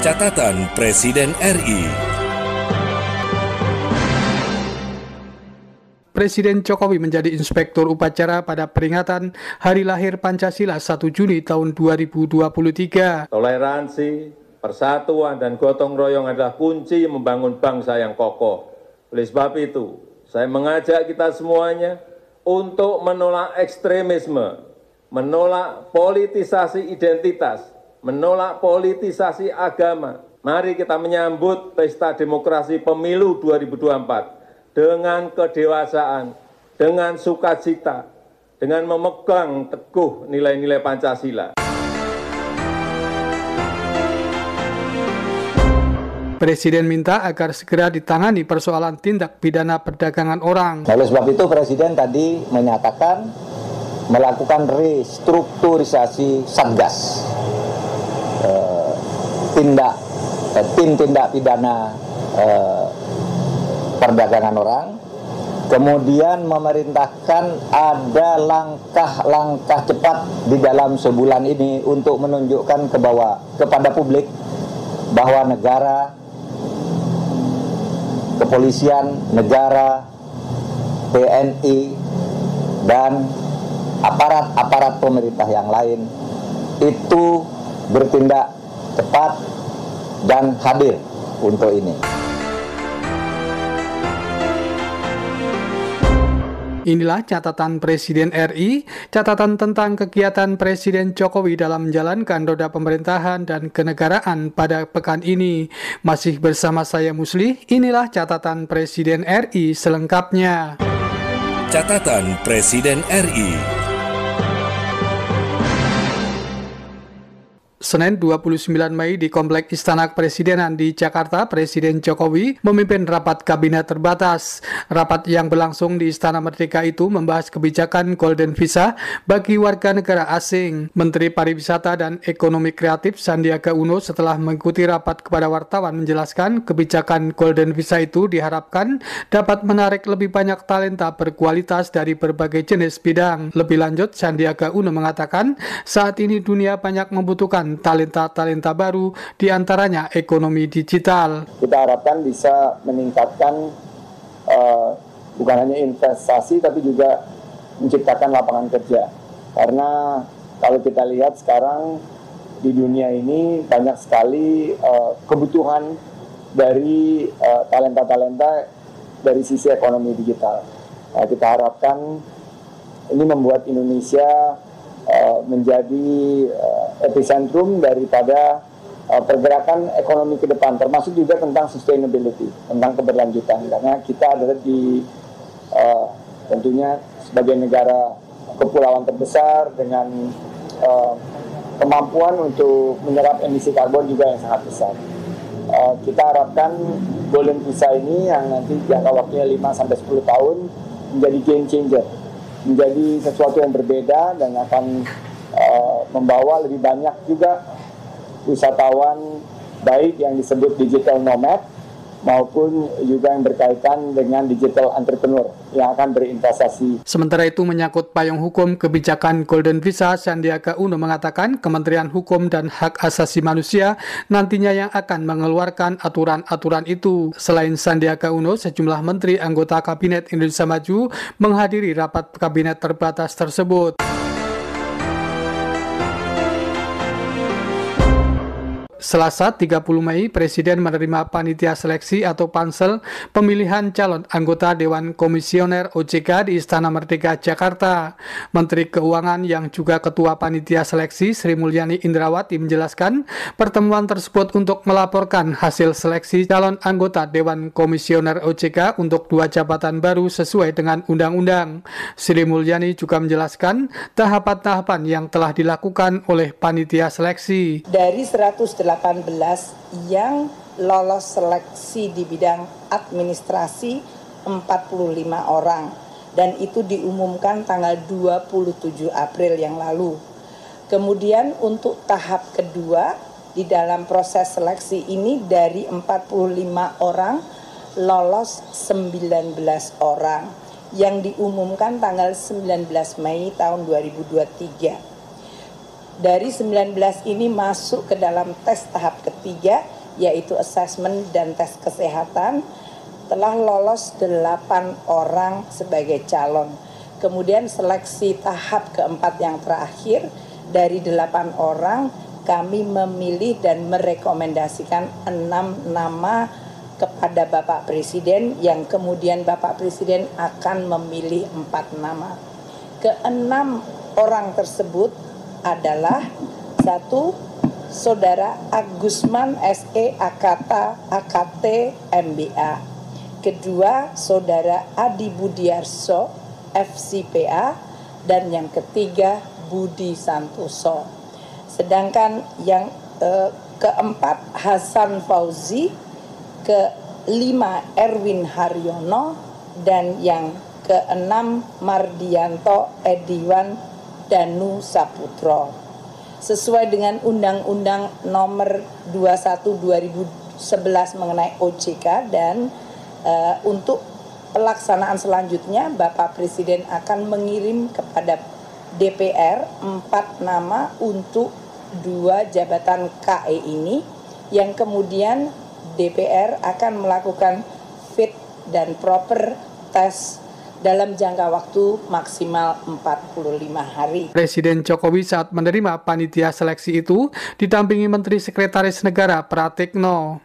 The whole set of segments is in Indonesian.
Catatan Presiden RI. Presiden Jokowi menjadi inspektur upacara pada peringatan Hari Lahir Pancasila 1 Juni tahun 2023. Toleransi, persatuan, dan gotong royong adalah kunci membangun bangsa yang kokoh. Oleh sebab itu, saya mengajak kita semuanya untuk menolak ekstremisme, menolak politisasi identitas, menolak politisasi agama. Mari kita menyambut pesta demokrasi pemilu 2024 dengan kedewasaan, dengan sukacita, dengan memegang teguh nilai-nilai Pancasila. Presiden minta agar segera ditangani persoalan tindak pidana perdagangan orang. Oleh sebab itu Presiden tadi menyatakan melakukan restrukturisasi Satgas, tim tindak pidana perdagangan orang, kemudian memerintahkan ada langkah-langkah cepat di dalam sebulan ini untuk menunjukkan kepada publik bahwa negara, kepolisian, negara, TNI, dan aparat-aparat pemerintah yang lain itu bertindak cepat dan hadir untuk ini. Inilah catatan Presiden RI, catatan tentang kegiatan Presiden Jokowi dalam menjalankan roda pemerintahan dan kenegaraan pada pekan ini. Masih bersama saya Musli, inilah catatan Presiden RI selengkapnya. Catatan Presiden RI. Senin 29 Mei di Komplek Istana Kepresidenan di Jakarta, Presiden Jokowi memimpin rapat kabinet terbatas. Rapat yang berlangsung di Istana Merdeka itu membahas kebijakan Golden Visa bagi warga negara asing. Menteri Pariwisata dan Ekonomi Kreatif Sandiaga Uno setelah mengikuti rapat kepada wartawan menjelaskan kebijakan Golden Visa itu diharapkan dapat menarik lebih banyak talenta berkualitas dari berbagai jenis bidang. Lebih lanjut, Sandiaga Uno mengatakan saat ini dunia banyak membutuhkan talenta-talenta baru, diantaranya ekonomi digital. Kita harapkan bisa meningkatkan bukan hanya investasi tapi juga menciptakan lapangan kerja. Karena kalau kita lihat sekarang di dunia ini banyak sekali kebutuhan dari talenta-talenta dari sisi ekonomi digital. Kita harapkan ini membuat Indonesia menjadi epicentrum daripada pergerakan ekonomi ke depan, termasuk juga tentang sustainability, tentang keberlanjutan. Karena kita adalah tentunya sebagai negara kepulauan terbesar dengan kemampuan untuk menyerap emisi karbon juga yang sangat besar. Kita harapkan Golden Visa ini yang nanti jangka waktunya 5-10 tahun menjadi game changer, menjadi sesuatu yang berbeda dan akan membawa lebih banyak juga wisatawan, baik yang disebut digital nomad maupun juga yang berkaitan dengan digital entrepreneur yang akan berinvestasi. Sementara itu menyangkut payung hukum kebijakan Golden Visa, Sandiaga Uno mengatakan Kementerian Hukum dan Hak Asasi Manusia nantinya yang akan mengeluarkan aturan-aturan itu. Selain Sandiaga Uno, sejumlah menteri anggota Kabinet Indonesia Maju menghadiri rapat kabinet terbatas tersebut. Selasa 30 Mei, Presiden menerima panitia seleksi atau pansel pemilihan calon anggota Dewan Komisioner OJK di Istana Merdeka, Jakarta. Menteri Keuangan yang juga Ketua Panitia Seleksi Sri Mulyani Indrawati menjelaskan pertemuan tersebut untuk melaporkan hasil seleksi calon anggota Dewan Komisioner OJK untuk 2 jabatan baru sesuai dengan undang-undang. Sri Mulyani juga menjelaskan tahapan-tahapan yang telah dilakukan oleh panitia seleksi. Dari 118 yang lolos seleksi di bidang administrasi 45 orang dan itu diumumkan tanggal 27 April yang lalu. Kemudian untuk tahap kedua di dalam proses seleksi ini dari 45 orang lolos 19 orang yang diumumkan tanggal 19 Mei tahun 2023. Dari 19 ini masuk ke dalam tes tahap ketiga, yaitu assessment dan tes kesehatan. Telah lolos 8 orang sebagai calon. Kemudian seleksi tahap keempat yang terakhir, dari 8 orang kami memilih dan merekomendasikan 6 nama kepada Bapak Presiden, yang kemudian Bapak Presiden akan memilih 4 nama. Ke-6 orang tersebut adalah: 1. Saudara Agusman SE AKT MBA. Kedua, Saudara Adi Budiarso FCPA. Dan yang ketiga, Budi Santoso. Sedangkan yang keempat, Hasan Fauzi. Kelima, Erwin Haryono. Dan yang keenam, Mardianto Ediwan Danu Saputro. Sesuai dengan Undang-Undang Nomor 21/2011 mengenai OJK, dan untuk pelaksanaan selanjutnya Bapak Presiden akan mengirim kepada DPR 4 nama untuk 2 jabatan KE ini, yang kemudian DPR akan melakukan fit dan proper test dalam jangka waktu maksimal 45 hari. Presiden Jokowi saat menerima panitia seleksi itu didampingi Menteri Sekretaris Negara Pratikno.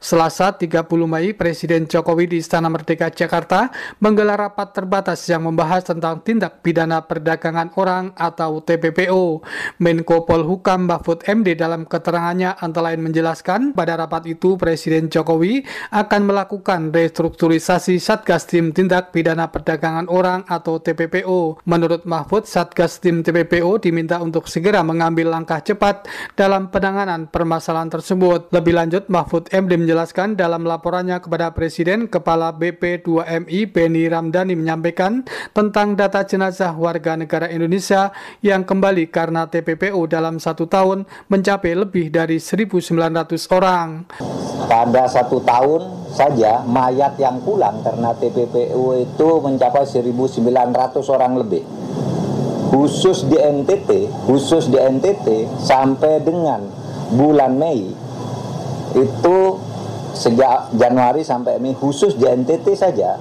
Selasa 30 Mei, Presiden Jokowi di Istana Merdeka Jakarta menggelar rapat terbatas yang membahas tentang tindak pidana perdagangan orang atau TPPO. Menko Polhukam Mahfud MD dalam keterangannya antara lain menjelaskan pada rapat itu Presiden Jokowi akan melakukan restrukturisasi Satgas Tim Tindak Pidana Perdagangan Orang atau TPPO. Menurut Mahfud, Satgas Tim TPPO diminta untuk segera mengambil langkah cepat dalam penanganan permasalahan tersebut. Lebih lanjut, Mahfud MD menjelaskan dalam laporannya kepada Presiden, Kepala BP2MI Benny Ramdhani menyampaikan tentang data jenazah warga negara Indonesia yang kembali karena TPPO dalam 1 tahun mencapai lebih dari 1.900 orang. Pada 1 tahun saja mayat yang pulang karena TPPO itu mencapai 1.900 orang lebih. Khusus di NTT sampai dengan bulan Mei itu, sejak Januari sampai Mei, khusus di NTT saja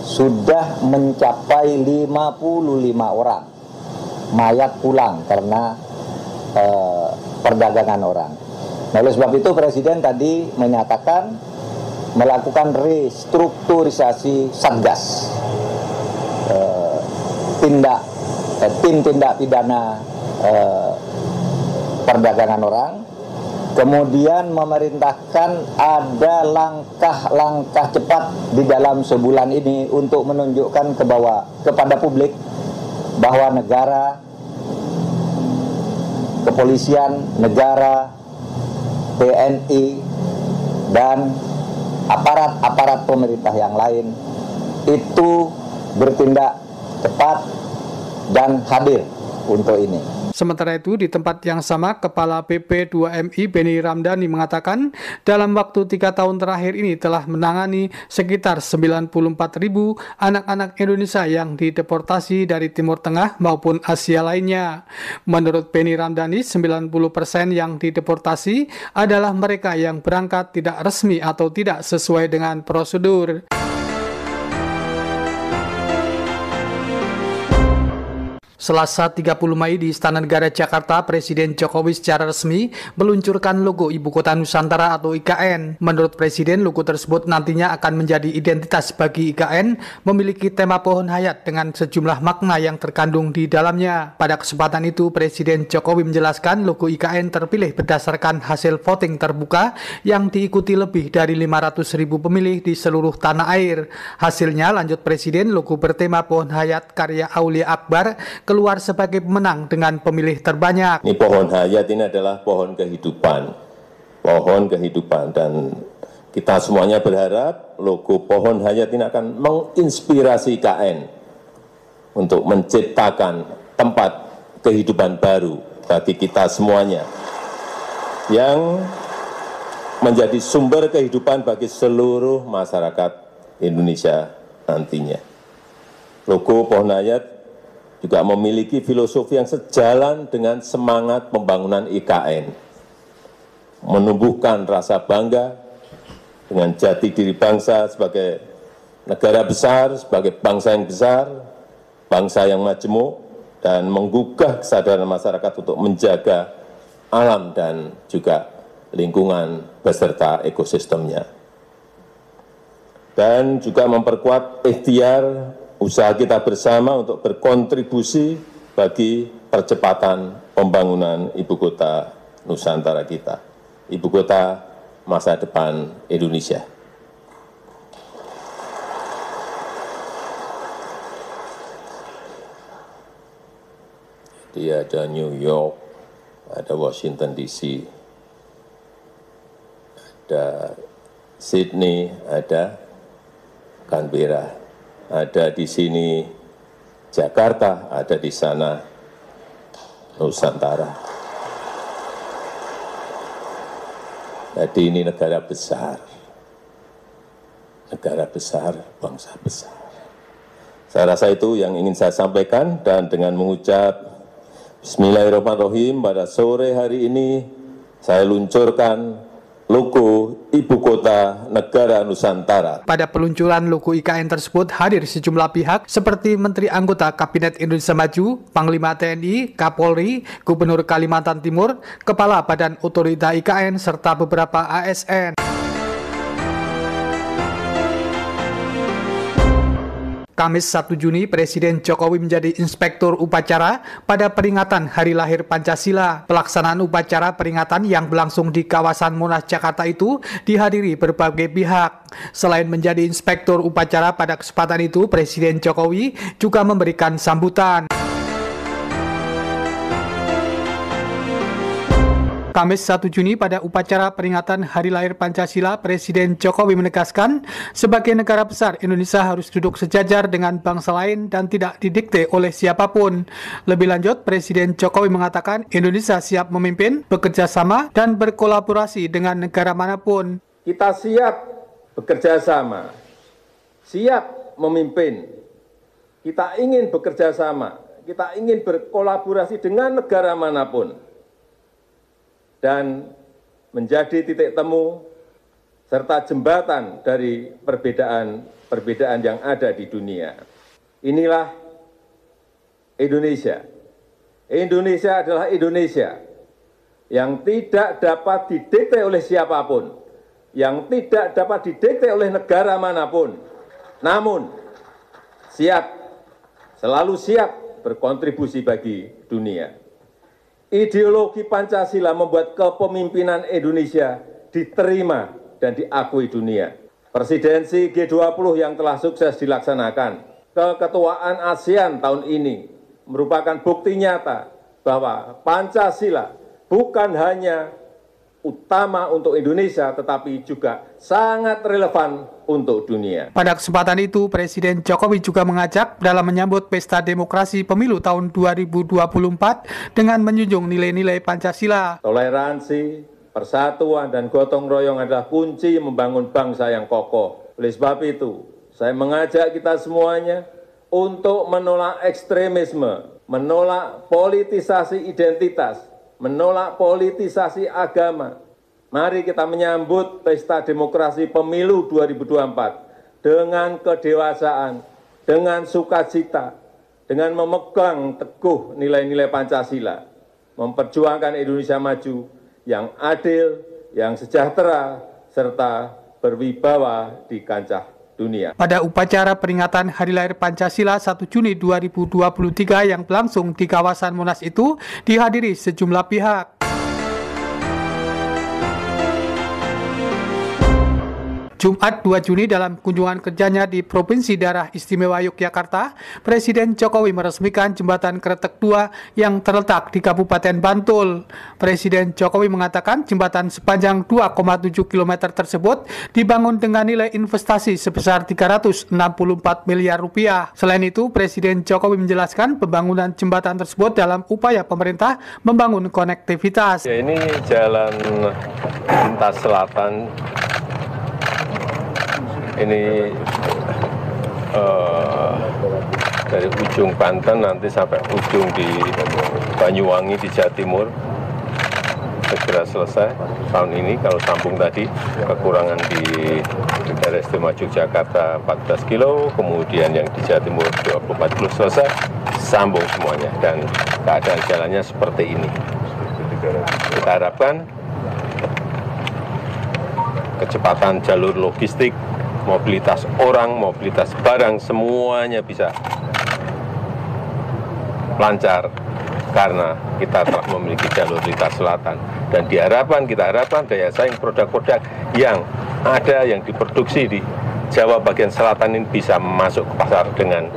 sudah mencapai 55 orang mayat pulang karena perdagangan orang. Nah, oleh sebab itu Presiden tadi menyatakan melakukan restrukturisasi Satgas tim tindak pidana perdagangan orang. Kemudian memerintahkan ada langkah-langkah cepat di dalam sebulan ini untuk menunjukkan kepada publik bahwa negara, kepolisian, negara, TNI, dan aparat-aparat pemerintah yang lain itu bertindak cepat dan hadir untuk ini. Sementara itu, di tempat yang sama, Kepala BP2MI Benny Ramdhani mengatakan dalam waktu 3 tahun terakhir ini telah menangani sekitar 94.000 anak-anak Indonesia yang dideportasi dari Timur Tengah maupun Asia lainnya. Menurut Benny Ramdhani, 90% yang dideportasi adalah mereka yang berangkat tidak resmi atau tidak sesuai dengan prosedur. Selasa 30 Mei di Istana Negara Jakarta, Presiden Jokowi secara resmi meluncurkan logo Ibu Kota Nusantara atau IKN. Menurut Presiden, logo tersebut nantinya akan menjadi identitas bagi IKN, memiliki tema pohon hayat dengan sejumlah makna yang terkandung di dalamnya. Pada kesempatan itu, Presiden Jokowi menjelaskan logo IKN terpilih berdasarkan hasil voting terbuka yang diikuti lebih dari 500.000 pemilih di seluruh tanah air. Hasilnya, lanjut Presiden, logo bertema pohon hayat karya Aulia Akbar keluar sebagai pemenang dengan pemilih terbanyak. Ini pohon hayat ini adalah pohon kehidupan, dan kita semuanya berharap logo pohon hayat ini akan menginspirasi IKN untuk menciptakan tempat kehidupan baru bagi kita semuanya yang menjadi sumber kehidupan bagi seluruh masyarakat Indonesia nantinya. Logo Pohon Hayat juga memiliki filosofi yang sejalan dengan semangat pembangunan IKN, menumbuhkan rasa bangga dengan jati diri bangsa sebagai negara besar, sebagai bangsa yang besar, bangsa yang majemuk, dan menggugah kesadaran masyarakat untuk menjaga alam dan juga lingkungan beserta ekosistemnya. Dan juga memperkuat ikhtiar usaha kita bersama untuk berkontribusi bagi percepatan pembangunan ibu kota Nusantara kita, ibu kota masa depan Indonesia. Jadi ada New York, ada Washington DC, ada Sydney, ada Canberra, ada di sini Jakarta, ada di sana Nusantara. Jadi ini negara besar, bangsa besar. Saya rasa itu yang ingin saya sampaikan, dan dengan mengucap Bismillahirrahmanirrahim, pada sore hari ini saya luncurkan logo Ibu Kota Negara Nusantara. Pada peluncuran logo IKN tersebut hadir sejumlah pihak seperti Menteri Anggota Kabinet Indonesia Maju, Panglima TNI, Kapolri, Gubernur Kalimantan Timur, Kepala Badan Otorita IKN, serta beberapa ASN. Kamis 1 Juni, Presiden Jokowi menjadi inspektur upacara pada peringatan Hari Lahir Pancasila. Pelaksanaan upacara peringatan yang berlangsung di kawasan Monas, Jakarta itu dihadiri berbagai pihak. Selain menjadi inspektur upacara pada kesempatan itu, Presiden Jokowi juga memberikan sambutan. Kamis 1 Juni pada upacara peringatan Hari Lahir Pancasila, Presiden Jokowi menegaskan, sebagai negara besar, Indonesia harus duduk sejajar dengan bangsa lain dan tidak didikte oleh siapapun. Lebih lanjut, Presiden Jokowi mengatakan Indonesia siap memimpin, bekerja sama, dan berkolaborasi dengan negara manapun. Kita siap bekerja sama, siap memimpin, kita ingin bekerja sama, kita ingin berkolaborasi dengan negara manapun, dan menjadi titik temu serta jembatan dari perbedaan yang ada di dunia. Inilah Indonesia. Indonesia adalah Indonesia yang tidak dapat didikte oleh siapapun, yang tidak dapat didikte oleh negara manapun, namun siap, selalu siap berkontribusi bagi dunia. Ideologi Pancasila membuat kepemimpinan Indonesia diterima dan diakui dunia. Presidensi G20 yang telah sukses dilaksanakan, keketuaan ASEAN tahun ini merupakan bukti nyata bahwa Pancasila bukan hanya utama untuk Indonesia, tetapi juga sangat relevan untuk dunia. Pada kesempatan itu, Presiden Jokowi juga mengajak dalam menyambut Pesta Demokrasi Pemilu tahun 2024 dengan menjunjung nilai-nilai Pancasila. Toleransi, persatuan, dan gotong royong adalah kunci membangun bangsa yang kokoh. Oleh sebab itu, saya mengajak kita semuanya untuk menolak ekstremisme, menolak politisasi identitas, menolak politisasi agama. Mari kita menyambut Pesta Demokrasi Pemilu 2024 dengan kedewasaan, dengan sukacita, dengan memegang teguh nilai-nilai Pancasila, memperjuangkan Indonesia maju yang adil, yang sejahtera, serta berwibawa di kancah dunia. Pada upacara peringatan Hari Lahir Pancasila 1 Juni 2023 yang berlangsung di kawasan Monas itu dihadiri sejumlah pihak. Jumat 2 Juni dalam kunjungan kerjanya di Provinsi Daerah Istimewa Yogyakarta, Presiden Jokowi meresmikan jembatan Kretek 2 yang terletak di Kabupaten Bantul. Presiden Jokowi mengatakan jembatan sepanjang 2,7 km tersebut dibangun dengan nilai investasi sebesar 364 miliar rupiah. Selain itu, Presiden Jokowi menjelaskan pembangunan jembatan tersebut dalam upaya pemerintah membangun konektivitas. Ya, ini jalan lintas selatan. Ini dari ujung Banten nanti sampai ujung di Banyuwangi di Jawa Timur segera selesai tahun ini. Kalau sambung tadi kekurangan di daerah istimewa Yogyakarta 14 kilo, kemudian yang di Jawa Timur 24 kilo selesai, sambung semuanya dan keadaan jalannya seperti ini. Kita harapkan kecepatan jalur logistik, mobilitas orang, mobilitas barang, semuanya bisa lancar karena kita telah memiliki jalur lintas selatan. Dan kita harapkan daya saing produk-produk yang ada, yang diproduksi di Jawa bagian selatan ini bisa masuk ke pasar dengan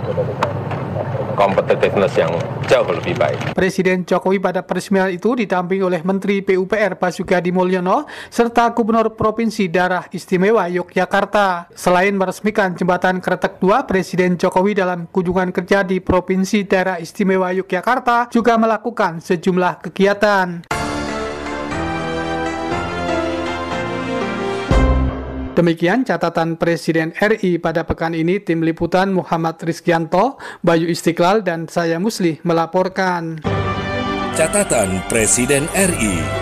competitiveness yang jauh lebih baik. Presiden Jokowi pada peresmian itu didampingi oleh Menteri PUPR Basuki Hadimulyono serta Gubernur Provinsi Daerah Istimewa Yogyakarta. Selain meresmikan jembatan Kretek 2, Presiden Jokowi dalam kunjungan kerja di Provinsi Daerah Istimewa Yogyakarta juga melakukan sejumlah kegiatan. Demikian catatan Presiden RI pada pekan ini. Tim Liputan Muhammad Rizkyanto, Bayu Istiqlal, dan saya Muslih melaporkan. Catatan Presiden RI.